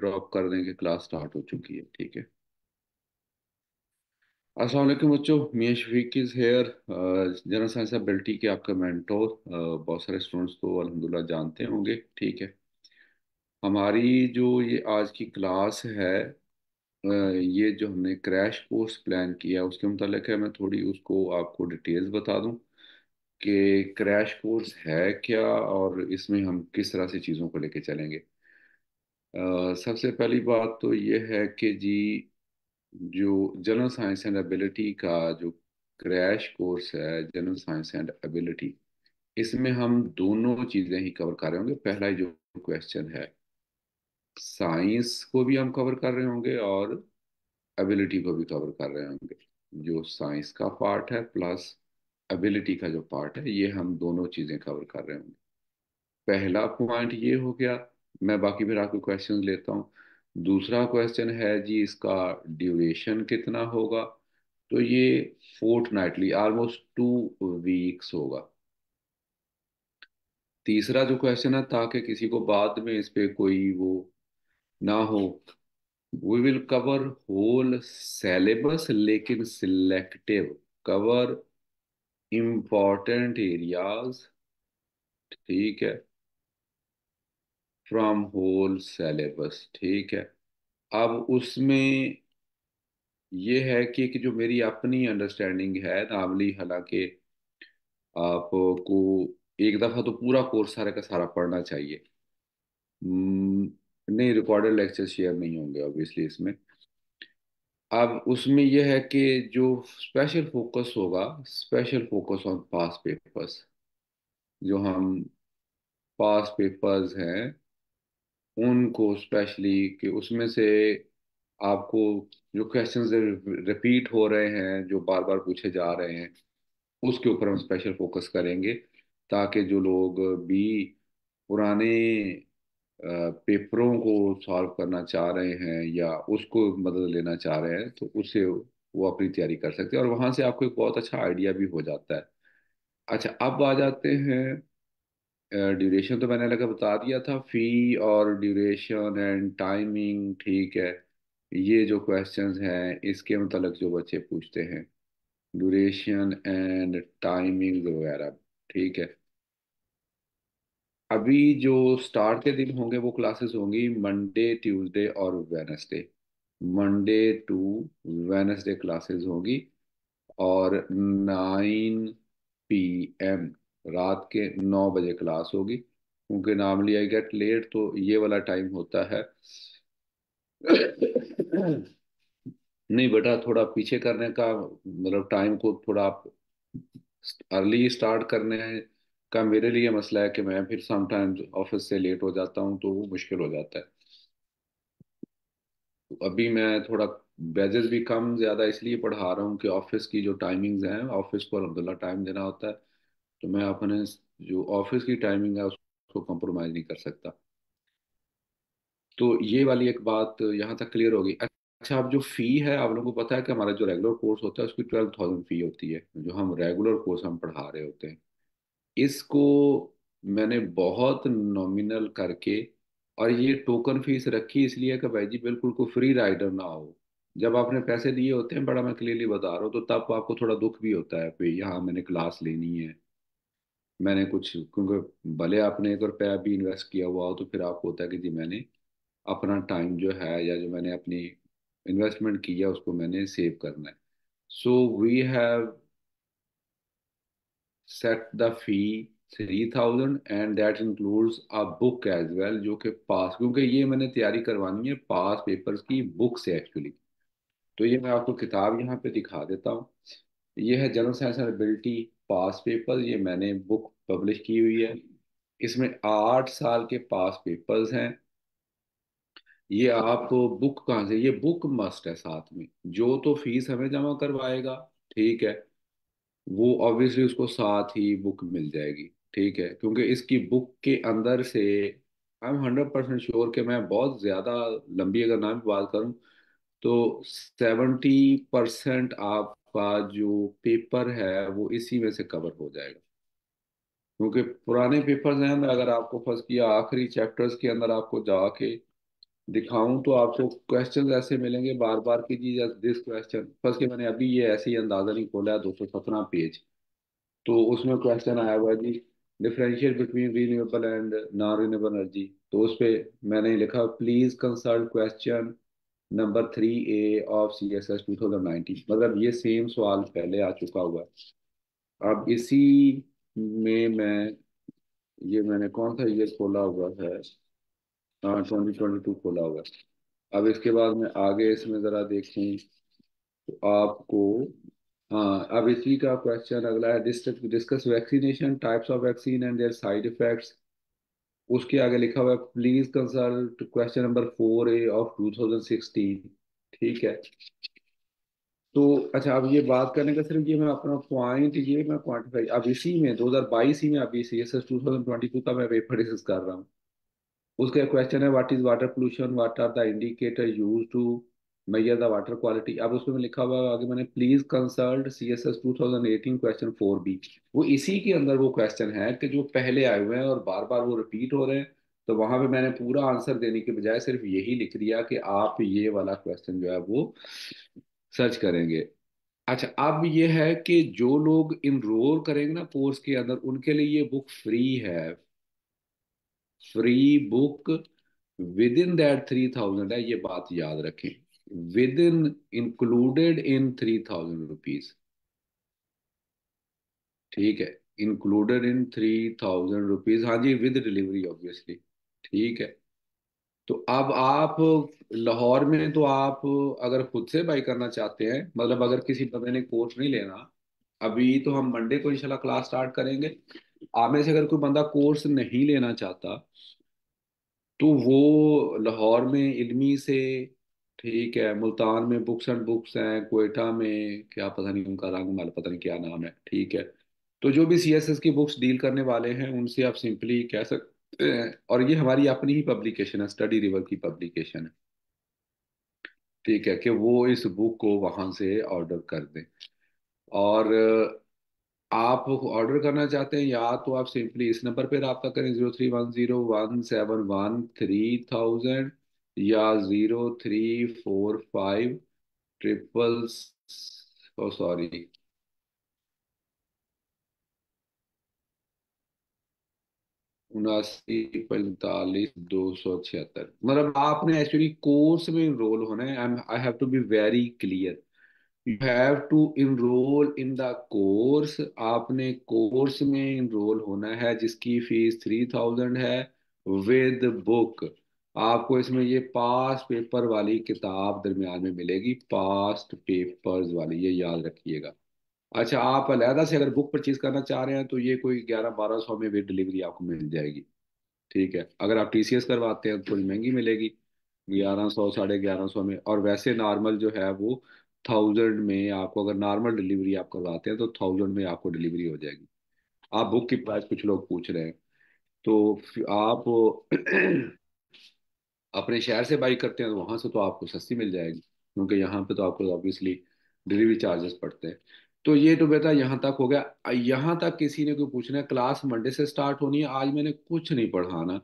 Drop कर दें कि क्लास स्टार्ट हो चुकी है। ठीक है। अस्सलाम वालेकुम बच्चों, मियां Shafiq is here. General science ability के आपका मेंटोर। बहुत सारे स्टूडेंट्स तो अल्हम्दुलिल्लाह जानते होंगे। ठीक है। हमारी जो ये आज की क्लास है, ये जो हमने क्रैश कोर्स प्लान किया उसके मुतालिक है। मैं थोड़ी उसको आपको डिटेल्स बता दूं कि क्रैश कोर्स है क्या और इसमें हम किस तरह से चीज़ों को लेके चलेंगे। सबसे पहली बात तो ये है कि जी, जो जनरल साइंस एंड एबिलिटी का जो क्रैश कोर्स है, जनरल साइंस एंड एबिलिटी, इसमें हम दोनों चीज़ें ही कवर कर रहे होंगे। पहला ही जो क्वेश्चन है, साइंस को भी हम कवर कर रहे होंगे और एबिलिटी को भी कवर कर रहे होंगे। जो साइंस का पार्ट है प्लस एबिलिटी का जो पार्ट है, ये हम दोनों चीज़ें कवर कर रहे होंगे। पहला पॉइंट ये हो गया। मैं बाकी फिर आपके क्वेश्चन लेता हूँ। दूसरा क्वेश्चन है जी, इसका ड्यूरेशन कितना होगा। तो ये फोर्टनाइटली ऑलमोस्ट 2 वीक्स होगा। तीसरा जो क्वेश्चन है, ताकि किसी को बाद में इस पे कोई वो ना हो, we will cover whole syllabus लेकिन सिलेक्टिव, कवर इम्पॉर्टेंट एरियाज। ठीक है। From whole syllabus. ठीक है। अब उसमें ये है कि जो मेरी अपनी अंडरस्टैंडिंग है नार्मली, हालांकि आपको एक दफ़ा तो पूरा कोर्स सारा का सारा पढ़ना चाहिए। नहीं, रिकॉर्डेड लेक्चर शेयर नहीं होंगे ऑब्वियसली इसमें। अब उसमें यह है कि जो स्पेशल फोकस होगा, special focus on pass papers. जो हम पास पेपर्स हैं उनको स्पेशली, कि उसमें से आपको जो क्वेश्चंस रिपीट हो रहे हैं, जो बार बार पूछे जा रहे हैं, उसके ऊपर हम स्पेशल फोकस करेंगे, ताकि जो लोग भी पुराने पेपरों को सॉल्व करना चाह रहे हैं या उसको मदद लेना चाह रहे हैं, तो उससे वो अपनी तैयारी कर सकते हैं और वहां से आपको एक बहुत अच्छा आइडिया भी हो जाता है। अच्छा, अब आ जाते हैं। ड्यूरेशन तो मैंने लगा बता दिया था, फी और ड्यूरेशन एंड टाइमिंग। ठीक है। ये जो क्वेश्चंस हैं इसके मतलब जो बच्चे पूछते हैं, ड्यूरेशन एंड टाइमिंग वगैरह। ठीक है। अभी जो स्टार्ट के दिन होंगे वो क्लासेस होंगी मंडे, ट्यूसडे और Wednesday. Monday to Wednesday classes होंगी और 9 PM, रात के 9 बजे क्लास होगी, क्योंकि नॉर्मली आई गेट लेट, तो ये वाला टाइम होता है। नहीं बेटा, थोड़ा पीछे करने का मतलब टाइम को थोड़ा आप अर्ली स्टार्ट करने का मेरे लिए मसला है कि मैं फिर समटाइम्स ऑफिस से लेट हो जाता हूँ, तो वो मुश्किल हो जाता है। तो अभी मैं थोड़ा बैजेस भी कम ज़्यादा इसलिए पढ़ा रहा हूँ कि ऑफिस की जो टाइमिंग्स हैं, ऑफिस को अलहमदिल्ला टाइम देना होता है, तो मैं अपने जो ऑफिस की टाइमिंग है उसको कॉम्प्रोमाइज़ नहीं कर सकता। तो ये वाली एक बात यहाँ तक क्लियर होगी। अच्छा, अब जो फ़ी है, आप लोगों को पता है कि हमारा जो रेगुलर कोर्स होता है उसकी 12,000 फ़ी होती है, जो हम रेगुलर कोर्स हम पढ़ा रहे होते हैं। इसको मैंने बहुत नॉमिनल करके, और ये टोकन फीस रखी इसलिए कि भाई जी बिल्कुल को फ्री राइडर ना हो। जब आपने पैसे दिए होते हैं, बड़ा मैं क्लियरली बता रहा हूँ, तो तब आपको थोड़ा दुख भी होता है कि यहाँ मैंने क्लास लेनी है, मैंने कुछ, क्योंकि भले आपने 1 रुपया भी इन्वेस्ट किया हुआ हो, तो फिर आपको होता है कि जी मैंने अपना टाइम जो है या जो मैंने अपनी इन्वेस्टमेंट की है उसको मैंने सेव करना है। So we have set the fee 3,000 and that includes a book as well, जो कि पास, क्योंकि ये मैंने तैयारी करवानी है पास पेपर्स की बुक से एक्चुअली। तो ये मैं आपको किताब यहाँ पे दिखा देता हूँ। ये है general science and ability pass paper, ये मैंने बुक पब्लिश की हुई है। इसमें 8 साल के पास पेपर्स हैं। ये आप बुक कहाँ से, ये बुक मस्ट है साथ में, जो तो फीस हमें जमा करवाएगा, ठीक है, वो ऑब्वियसली उसको साथ ही बुक मिल जाएगी। ठीक है, क्योंकि इसकी बुक के अंदर से आई एम 100% श्योर कि मैं बहुत ज़्यादा लंबी अगर ना भी बात करूं, तो 70% आपका जो पेपर है वो इसी में से कवर हो जाएगा। क्योंकि पुराने पेपर्स हैं, अगर आपको फर्स्ट किया आखिरी चैप्टर्स के अंदर आपको जाके दिखाऊं तो आपको क्वेश्चंस ऐसे मिलेंगे बार बार की जी, दिस क्वेश्चन फर्स्ट के मैंने अभी ये ऐसे ही अंदाजा नहीं खोला है, 217 पेज। तो उसमें क्वेश्चन आया हुआ है जी, differentiate between renewable and non renewable energy. तो उस पे मैंने लिखा please consult question number 3A of CSS 2019। मतलब ये सेम सवाल पहले आ चुका हुआ है। अब इसी में मैं, ये मैंने कौन सा ईयर खोला हुआ है, हाँ 2022 खोला हुआ है। अब इसके बाद मैं आगे इसमें ज़रा देखूं तो आपको, हाँ अब इसी का क्वेश्चन अगला है, discuss vaccination types of vaccine and their side effects. उसके आगे लिखा हुआ है please consult question number 4A of 2016। ठीक है। तो अच्छा, अब ये बात करने का सिर्फ ये मैं अपना पॉइंट ये मैं क्वांटिफाई, अब इसी में 2022 ही में अभी CSS 2022 का मैं पेपर डिस्कस कर रहा हूँ। उसका क्वेश्चन है what is water pollution, what are the indicator use to measure the water quality. अब उसमें लिखा हुआ है आगे मैंने please consult CSS 2018 question 4B। वो इसी के अंदर वो क्वेश्चन है कि जो पहले आए हुए हैं और बार बार वो रिपीट हो रहे हैं। तो वहां पे मैंने पूरा आंसर देने के बजाय सिर्फ यही लिख दिया कि आप ये वाला क्वेश्चन जो है वो सर्च करेंगे। अच्छा, अब ये है कि जो लोग इनरोल करेंगे ना कोर्स के अंदर, उनके लिए ये बुक फ्री है। Free book with in that 3000 है, ये बात याद रखें। With in, included in 3000 rupees. ठीक है, इंक्लूडेड इन 3000 रुपीज, हाँ जी, विद डिलीवरी ऑब्वियसली। ठीक है। तो अब आप लाहौर में तो आप अगर खुद से बाई करना चाहते हैं, मतलब अगर किसी बंदे ने कोर्स नहीं लेना, अभी तो हम मंडे को इंशाल्लाह क्लास स्टार्ट करेंगे। आप में से अगर कोई बंदा कोर्स नहीं लेना चाहता तो वो लाहौर में इल्मी से, ठीक है, मुल्तान में बुक्स एंड बुक्स हैं, कोयटा में क्या पता नहीं उनका रंग माल पता नहीं क्या नाम है, ठीक है। तो जो भी CSS की बुक्स डील करने वाले हैं उनसे आप सिंपली कह सकते हैं, और ये हमारी अपनी ही पब्लिकेशन है, स्टडी रिवर की पब्लिकेशन है। ठीक है, कि वो इस बुक को वहां से ऑर्डर कर दें। और आप ऑर्डर करना चाहते हैं या तो आप सिंपली इस नंबर पे रब्ता करें, 03101713,000, या 0345 ट्रिपल, ओ सॉरी, 79 45 276। मतलब आपने एक्चुअली कोर्स में इनरोल होना है। I have to be very clear, you have to enrol in the course. आपने कोर्स में इनरोल होना है जिसकी फीस 3000 है, विद बुक। आपको इसमें ये पास्ट पेपर वाली किताब दरमियान में मिलेगी, पास्ट पेपर्स वाली, ये याद रखिएगा। अच्छा, आप अलहदा से अगर बुक परचेज करना चाह रहे हैं तो ये कोई 1100 1200 में विद डिलीवरी आपको मिल जाएगी। ठीक है। अगर आप TCS करवाते हैं तो थोड़ी महंगी मिलेगी, 1100 1150 में। और वैसे नॉर्मल जो है वो 1000 में आपको, अगर नॉर्मल डिलीवरी आप करवाते हैं तो 1000 में आपको डिलीवरी हो जाएगी। आप बुक की प्राइस कुछ लोग पूछ रहे हैं, तो आप अपने शहर से बाई करते हैं तो वहां से तो आपको सस्ती मिल जाएगी, क्योंकि यहाँ पे तो आपको ऑब्वियसली डिलीवरी चार्जेस पड़ते हैं। तो ये तो बेटा यहाँ तक हो गया। यहाँ तक किसी ने कोई पूछना है, क्लास मंडे से स्टार्ट होनी है। आज मैंने कुछ नहीं पढ़ाना।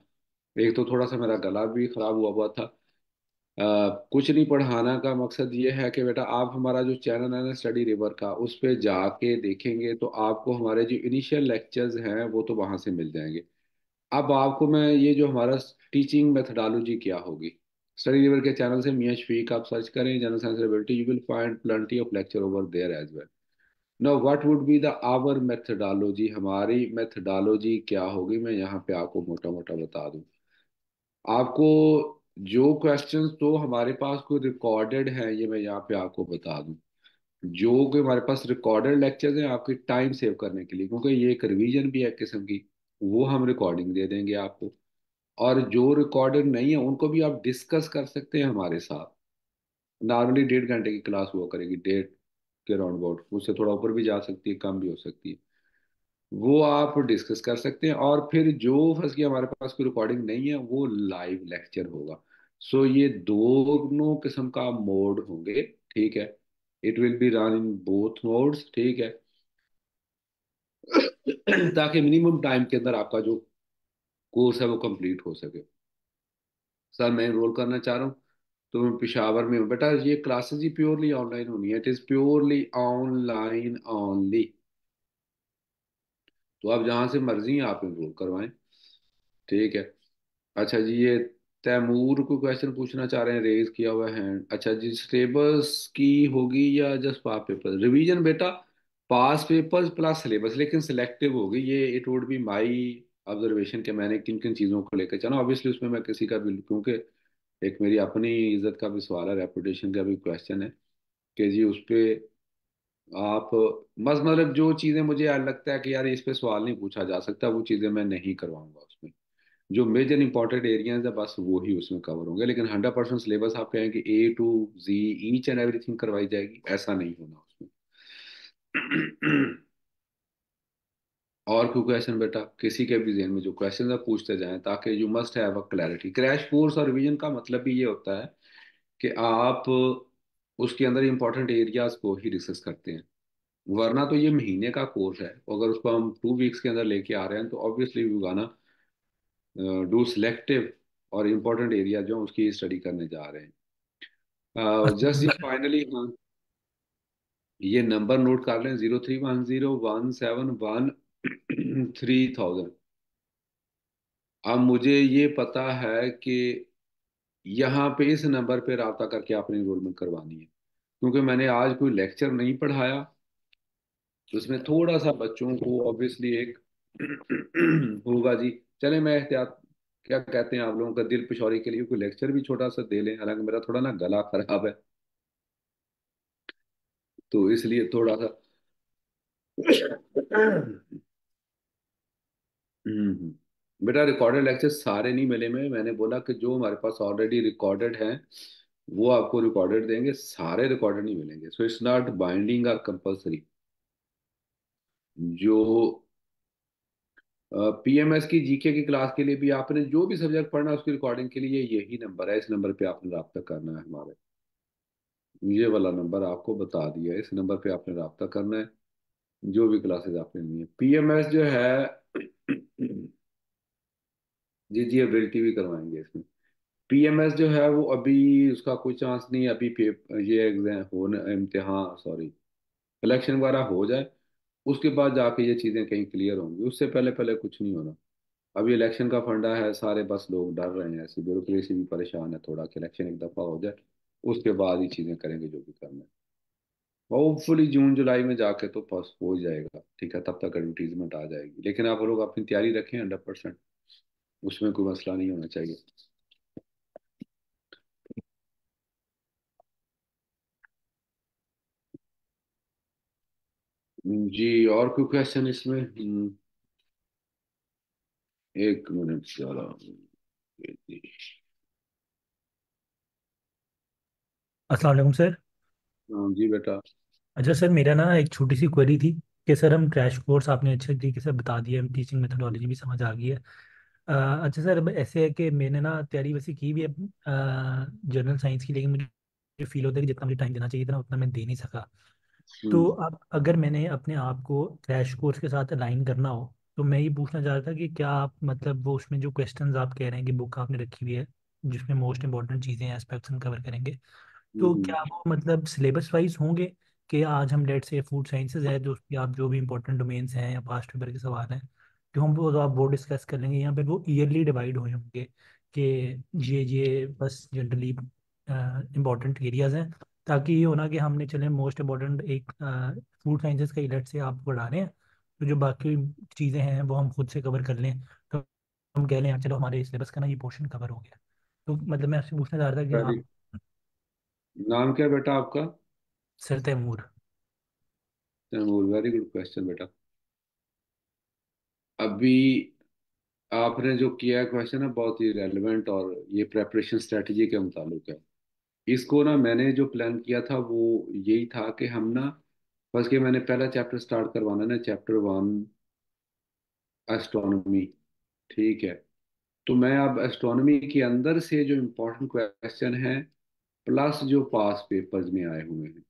एक तो थोड़ा सा मेरा गला भी खराब हुआ हुआ था। कुछ नहीं पढ़ाना का मकसद ये है कि बेटा आप हमारा जो चैनल है ना स्टडी रिवर का, उस पे जाके देखेंगे तो आपको हमारे जो इनिशियल लेक्चर्स हैं वो तो वहां से मिल जाएंगे। अब आपको मैं ये जो हमारा टीचिंग मेथडोलॉजी क्या होगी, स्टडी रिवर के चैनल से मियां शफीक आप सर्च करें, general science ability, you will find plenty of lecture over there as well. Now what would be the our methodology, हमारी मेथडोलॉजी क्या होगी, मैं यहाँ पे आपको मोटा मोटा बता दूं आपको। जो क्वेश्चंस तो हमारे पास कोई रिकॉर्डेड है, ये मैं यहाँ पे आपको बता दूं। जो कि हमारे पास रिकॉर्डेड लेक्चर्स हैं आपकी टाइम सेव करने के लिए, क्योंकि ये एक रिवीजन भी है एक किस्म की, वो हम रिकॉर्डिंग दे देंगे आपको। और जो रिकॉर्डेड नहीं है उनको भी आप डिस्कस कर सकते हैं हमारे साथ। नॉर्मली 1.5 घंटे की क्लास हुआ करेगी, 1.5 के राउंड अबाउट, उससे थोड़ा ऊपर भी जा सकती है, कम भी हो सकती है। वो आप डिस्कस कर सकते हैं। और फिर जो फंस गया हमारे पास कोई रिकॉर्डिंग नहीं है, वो लाइव लेक्चर होगा। सो ये दोनों किस्म का मोड होंगे। ठीक है, it will be run in both modes. ठीक है, ताकि मिनिमम टाइम के अंदर आपका जो कोर्स है वो कंप्लीट हो सके। सर मैं एनरोल करना चाह रहा हूँ, तो मैं पेशावर में हूँ। बेटा ये क्लासेस ही प्योरली ऑनलाइन होनी है, it is purely online only. तो आप जहाँ से मर्जी आप एनरोल करवाएं, ठीक है। अच्छा जी, ये तैमूर को क्वेश्चन पूछना चाह रहे हैं, रेज किया हुआ है। अच्छा जी, सिलेबस की होगी या जस्ट पास पेपर रिवीजन? बेटा पास पेपर्स प्लस सिलेबस, लेकिन सिलेक्टिव होगी ये। It would be my observation कि मैंने किन किन चीज़ों को लेकर चला। ऑब्वियसली उसमें मैं किसी का भी, क्योंकि एक मेरी अपनी इज्जत का भी सवाल है, रेपुटेशन का भी क्वेश्चन है कि जी उस पे आप बस मतलब जो चीज़ें मुझे यार लगता है कि यार इस पे सवाल नहीं पूछा जा सकता, वो चीज़ें मैं नहीं करवाऊंगा उसमें। जो मेजर इंपॉर्टेंट एरियाज है बस वो ही उसमें कवर होंगे, लेकिन 100% सिलेबस आप कहें कि A to Z each and everything करवाई जाएगी, ऐसा नहीं होना उसमें। और कोई क्वेश्चन बेटा किसी के भी जहन में, जो क्वेश्चन आप पूछते जाएं, ताकि you must have a clarity. Crash course और रिवीजन का मतलब भी ये होता है कि आप उसके अंदर इंपॉर्टेंट एरियाज को ही डिस्कस करते हैं। वरना तो ये महीने का कोर्स है, अगर उसको हम 2 वीक्स के अंदर लेके आ रहे हैं, तो ऑब्वियसली वी गाना डू सिलेक्टिव और इम्पोर्टेंट एरिया जो उसकी स्टडी करने जा रहे हैं। जस्ट जी अच्छा फाइनली, हाँ, ये नंबर नोट कर लें, 03101713,000। अब मुझे ये पता है कि यहाँ पे इस नंबर पे रब्ता करके आपने इनरोलमेंट करवानी है, क्योंकि मैंने आज कोई लेक्चर नहीं पढ़ाया, तो उसमें थोड़ा सा बच्चों को ऑब्वियसली एक होगा जी। चले मैं एहतियात, क्या कहते हैं आप लोगों का, दिल पिशौरी के लिए कोई लेक्चर भी छोटा सा दे लें। हालांकि मेरा थोड़ा ना गला खराब है, तो इसलिए थोड़ा सा बेटा रिकॉर्डेड लेक्चर सारे नहीं मिले में, मैंने बोला कि जो हमारे पास ऑलरेडी रिकॉर्डेड हैं वो आपको रिकॉर्डेड देंगे, सारे रिकॉर्डेड नहीं मिलेंगे। सो इट्स नॉट बाइंडिंग और कंपलसरी। जो पीएमएस की जीके की क्लास के लिए भी आपने जो भी सब्जेक्ट पढ़ना है उसकी रिकॉर्डिंग के लिए यही नंबर है, इस नंबर पे आपने रब्ता करना है हमारे। ये वाला नंबर आपको बता दिया है, इस नंबर पे आपने रब्ता करना है, जो भी क्लासेस आपने ली है। पीएमएस जो है जी जी एबिलिटी भी करवाएंगे इसमें। पीएमएस जो है वो अभी उसका कोई चांस नहीं है, अभी ये एग्जाम हो, इम्तिहान सॉरी इलेक्शन वगैरह हो जाए, उसके बाद जाके ये चीज़ें कहीं क्लियर होंगी, उससे पहले पहले कुछ नहीं होना। अभी इलेक्शन का फंडा है, सारे बस लोग डर रहे हैं, ऐसी ब्यूरोक्रेसी भी परेशान है थोड़ा कि इलेक्शन एक दफ़ा हो जाए, उसके बाद ही चीज़ें करेंगे जो भी करना है। होपफुली जून जुलाई में जाके तो पास हो जाएगा, ठीक है, तब तक एडवर्टीजमेंट आ जाएगी। लेकिन आप लोग अपनी तैयारी रखें 100%, उसमें कोई मसला नहीं होना चाहिए। जी और कोई क्वेश्चन इसमें? एक मिनट चलो। अस्सलाम वालेकुम सर। हाँ जी बेटा। अच्छा सर, मेरा ना एक छोटी सी क्वेरी थी कि सर हम क्रैश कोर्स आपने अच्छे तरीके से बता दिया, हम टीचिंग मेथोडोलॉजी भी समझ आ गई है। अच्छा सर, अब ऐसे है कि मैंने ना तैयारी वैसे की भी है जनरल साइंस की, लेकिन मुझे फील होता है कि जितना मुझे टाइम देना चाहिए था ना उतना मैं दे नहीं सका। तो हम्म अब अगर मैंने अपने आप को क्रैश कोर्स के साथ अलाइन करना हो, तो मैं ये पूछना चाह रहा था कि क्या आप मतलब वो उसमें जो क्वेश्चंस आप कह रहे हैं कि बुक आपने रखी हुई है जिसमें मोस्ट इंपॉर्टेंट चीज़ें एस्पेक्ट्स हम कवर करेंगे, तो हम्म क्या वो मतलब सिलेबस वाइज होंगे कि आज हम लेट से फूड साइंसेज है जो उसकी आप जो भी इंपॉर्टेंट डोमेन्स हैं या पास्ट पेपर के सवाल हैं जो हम वो तो आप वो डिस्कस कर लेंगे, या फिर वो ईयरली डिवाइड हुए होंगे कि ये बस जनरली इंपॉर्टेंट एरियाज हैं, ताकि ये होना कि हमने चले मोस्ट इंपॉर्टेंट एक फूड साइंसेज का लेट से आप पढ़ा रहे हैं, तो जो बाकी चीज़ें हैं वो हम खुद से कवर कर लें, तो हम कह लें "हाँ, चलो हमारे सिलेबस का ना ये पोर्शन कवर हो गया"। तो मतलब मैं आपसे पूछना चाह रहा था कि वेरी, आप। नाम क्या बेटा आपका? Sir Taimur. Taimur, very good question बेटा। अभी आपने जो किया है क्वेश्चन है बहुत ही रेलेवेंट, और ये प्रेपरेशन स्ट्रेटजी के मुताबिक है। इसको ना मैंने जो प्लान किया था वो यही था कि हम ना फर्स्ट के मैंने पहला चैप्टर स्टार्ट करवाना ना, चैप्टर 1 एस्ट्रोनॉमी, ठीक है। तो मैं अब एस्ट्रोनॉमी के अंदर से जो इम्पोर्टेंट क्वेश्चन है प्लस जो पास पेपर्स में आए हुए हैं,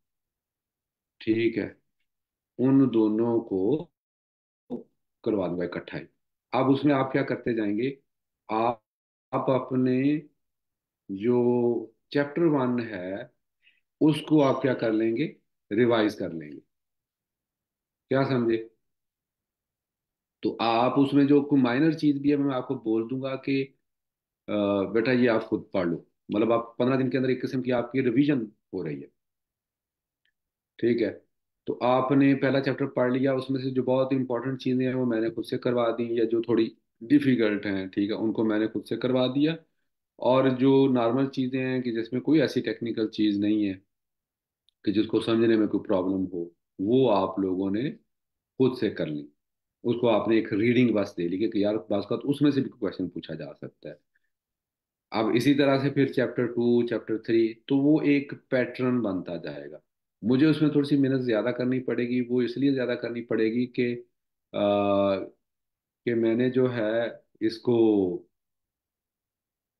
ठीक है, उन दोनों को करवा दूंगा इकट्ठा ही। अब उसमें आप क्या करते जाएंगे, आप अपने जो चैप्टर 1 है उसको आप क्या कर लेंगे, रिवाइज कर लेंगे। क्या समझे? तो आप उसमें जो कोई माइनर चीज भी है मैं आपको बोल दूंगा कि अ, बेटा ये आप खुद पढ़ लो। मतलब आप 15 दिन के अंदर एक किस्म की आपकी रिवीजन हो रही है। ठीक है। तो आपने पहला चैप्टर पढ़ लिया, उसमें से जो बहुत इंपॉर्टेंट चीजें हैं वो मैंने खुद से करवा दी, या जो थोड़ी डिफिकल्ट हैं ठीक है उनको मैंने खुद से करवा दिया। और जो नॉर्मल चीजें हैं कि जिसमें कोई ऐसी टेक्निकल चीज नहीं है कि जिसको समझने में कोई प्रॉब्लम हो, वो आप लोगों ने खुद से कर ली। उसको आपने एक रीडिंग बस दे ली कि यार बस का तो उसमें से भी क्वेश्चन पूछा जा सकता है। अब इसी तरह से फिर चैप्टर 2 चैप्टर 3 तो वो एक पैटर्न बनता जाएगा। मुझे उसमें थोड़ी सी मेहनत ज्यादा करनी पड़ेगी, वो इसलिए ज्यादा करनी पड़ेगी कि मैंने जो है इसको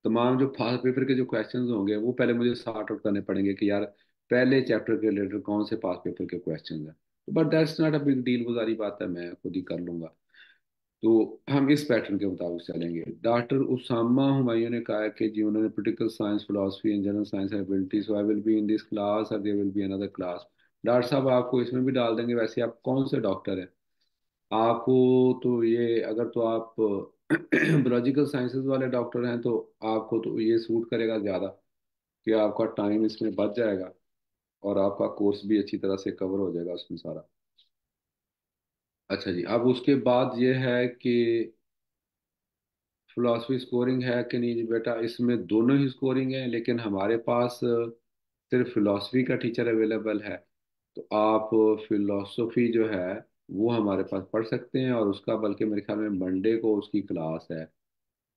तमाम जो फास्ट पेपर के जो क्वेश्चंस होंगे वो पहले मुझे सॉर्ट आउट करने पड़ेंगे कि यार पहले चैप्टर के रिलेटेड कौन से पास पेपर के क्वेश्चंस हैं। But that's not a big deal, वो सारी बात है, मैं खुद ही कर लूंगा। तो हम इस पैटर्न के मुताबिक चलेंगे। डॉक्टर उसामा हुमायूं ने कहा है कि जी उन्होंने political science philosophy and general science ability, so I will be in this class और there will be another class. Doctor साहब आपको इसमें भी डाल देंगे। वैसे आप कौन से डॉक्टर हैं? आपको तो ये अगर तो आप बायोलॉजिकल साइंसेज वाले डॉक्टर हैं तो आपको तो ये सूट करेगा ज़्यादा, कि आपका टाइम इसमें बच जाएगा और आपका कोर्स भी अच्छी तरह से कवर हो जाएगा उसमें सारा। अच्छा जी, अब उसके बाद ये है कि फिलोसफी स्कोरिंग है कि नहीं जी बेटा, इसमें दोनों ही स्कोरिंग है, लेकिन हमारे पास सिर्फ फिलोसफी का टीचर अवेलेबल है। तो आप फिलोसफी जो है वो हमारे पास पढ़ सकते हैं, और उसका बल्कि मेरे ख्याल में मंडे को उसकी क्लास है।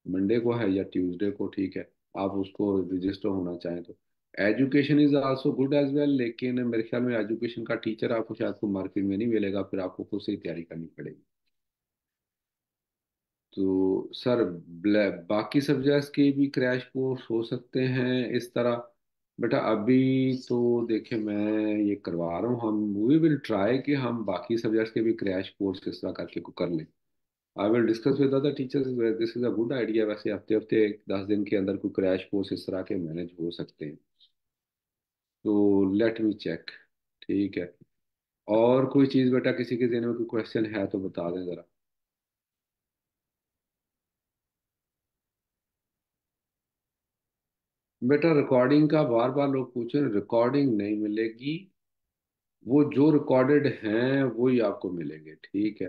मंडे को है या ट्यूसडे को, ठीक है। आप उसको रजिस्टर होना चाहें तो। Education is also good as well, लेकिन मेरे ख्याल में एजुकेशन का टीचर आपको शायद को मार्केट में नहीं मिलेगा, फिर आपको खुद से ही तैयारी करनी पड़ेगी। तो सर बाकी सब्जेक्ट्स के भी क्रैश कोर्स हो सकते हैं इस तरह। बेटा अभी तो देखिए मैं ये करवा रहा हूँ, हम वी विल ट्राई कि हम बाकी सब्जेक्ट्स के भी क्रैश कोर्स इस तरह करके को कर लें। I will discuss with other teachers, this is a good idea. वैसे हफ्ते हफ्ते 10 दिन के अंदर कोई क्रैश कोर्स इस तरह के मैनेज हो सकते हैं। तो लेट मी चेक। ठीक है। और कोई चीज़ बेटा किसी के ज़हन में कोई क्वेश्चन है तो बता दें ज़रा। बेटा रिकॉर्डिंग का बार बार लोग पूछ रहे हैं, रिकॉर्डिंग नहीं मिलेगी। वो जो रिकॉर्डेड हैं वो ही आपको मिलेंगे, ठीक है।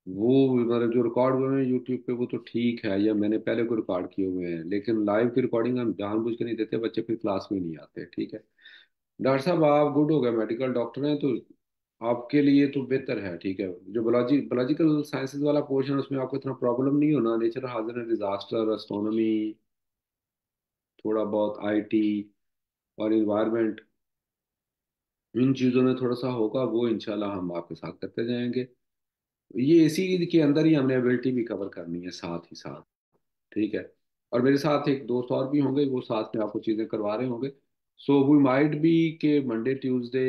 वो मतलब जो रिकॉर्ड हुए हैं यूट्यूब पे वो तो ठीक है, या मैंने पहले को रिकॉर्ड किए हुए हैं, लेकिन लाइव की रिकॉर्डिंग हम जानबूझ के नहीं देते, बच्चे फिर क्लास में नहीं आते, ठीक है। डॉक्टर साहब आप गुड हो गए, मेडिकल डॉक्टर हैं तो आपके लिए तो बेहतर है, ठीक है। जो बायोलॉजिकल साइंसेज वाला पोर्शन है उसमें आपको इतना प्रॉब्लम नहीं होना। नेचर हाजिर है, डिजास्टर, एस्ट्रोनॉमी, थोड़ा बहुत आईटी और इन्वायरमेंट, इन चीज़ों में थोड़ा सा होगा, वो इंशाल्लाह हम आपके साथ करते जाएंगे। ये इसी के अंदर ही हमने एबिलिटी भी कवर करनी है साथ ही साथ, ठीक है। और मेरे साथ एक दोस्त और भी होंगे, वो साथ में आपको चीज़ें करवा रहे होंगे। सो वी माइट बी के मंडे ट्यूसडे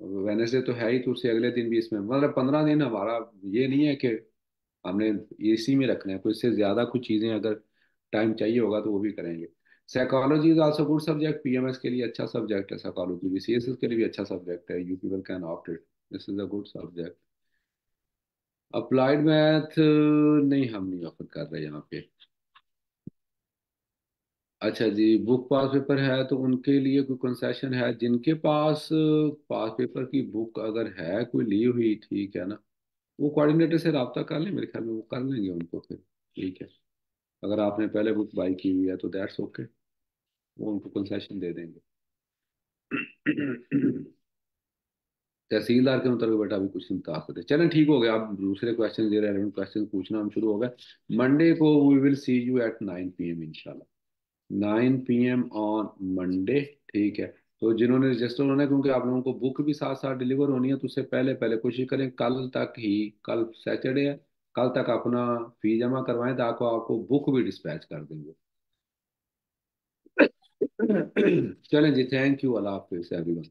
वेनेसडे तो है ही, तो उससे अगले दिन भी इसमें मतलब 15 दिन हमारा ये नहीं है कि हमने इसी में रखना है। कोई इससे ज़्यादा कुछ चीज़ें अगर टाइम चाहिए होगा तो वो भी करेंगे। Psychology is also good subject, PMS के लिए अच्छा सब्जेक्ट है साइकोलॉजी, बीसीएस के लिए भी अच्छा सब्जेक्ट है, you people can opt it, this is a good subject. Applied math नहीं, हम नहीं ऑफर कर रहे यहाँ पे। अच्छा जी, बुक पास पेपर है तो उनके लिए कोई कंसेशन है? जिनके पास पास पेपर की बुक अगर है कोई ली हुई, ठीक है ना, वो कोऑर्डिनेटर से रब्ता कर लें, मेरे ख्याल में वो कर लेंगे उनको फिर, ठीक है। अगर आपने पहले बुक बाई की हुई है तो दैट्स ओके, वो उनको कंसेशन दे देंगे। तहसीलदार के मुताबिक बेटा अभी कुछ नहीं बता सकते। चलें ठीक हो गया, आप दूसरे क्वेश्चन दे रहे हैं, क्वेश्चन पूछना हम शुरू हो गए। मंडे को we will see you at 9 PM इंशाल्लाह। 9 PM ऑन मंडे, ठीक है। तो जिन्होंने रजिस्टर होना है, क्योंकि आप लोगों को बुक भी साथ साथ डिलीवर होनी है, तो उससे पहले पहले कोशिश करें कल तक ही, कल सैटरडे है, कल तक अपना फी जमा करवाएं ताकि आपको बुक भी डिस्पैच कर देंगे। चलें जी, थैंक यू, अल्लाह हाफिज़ एवरीवन।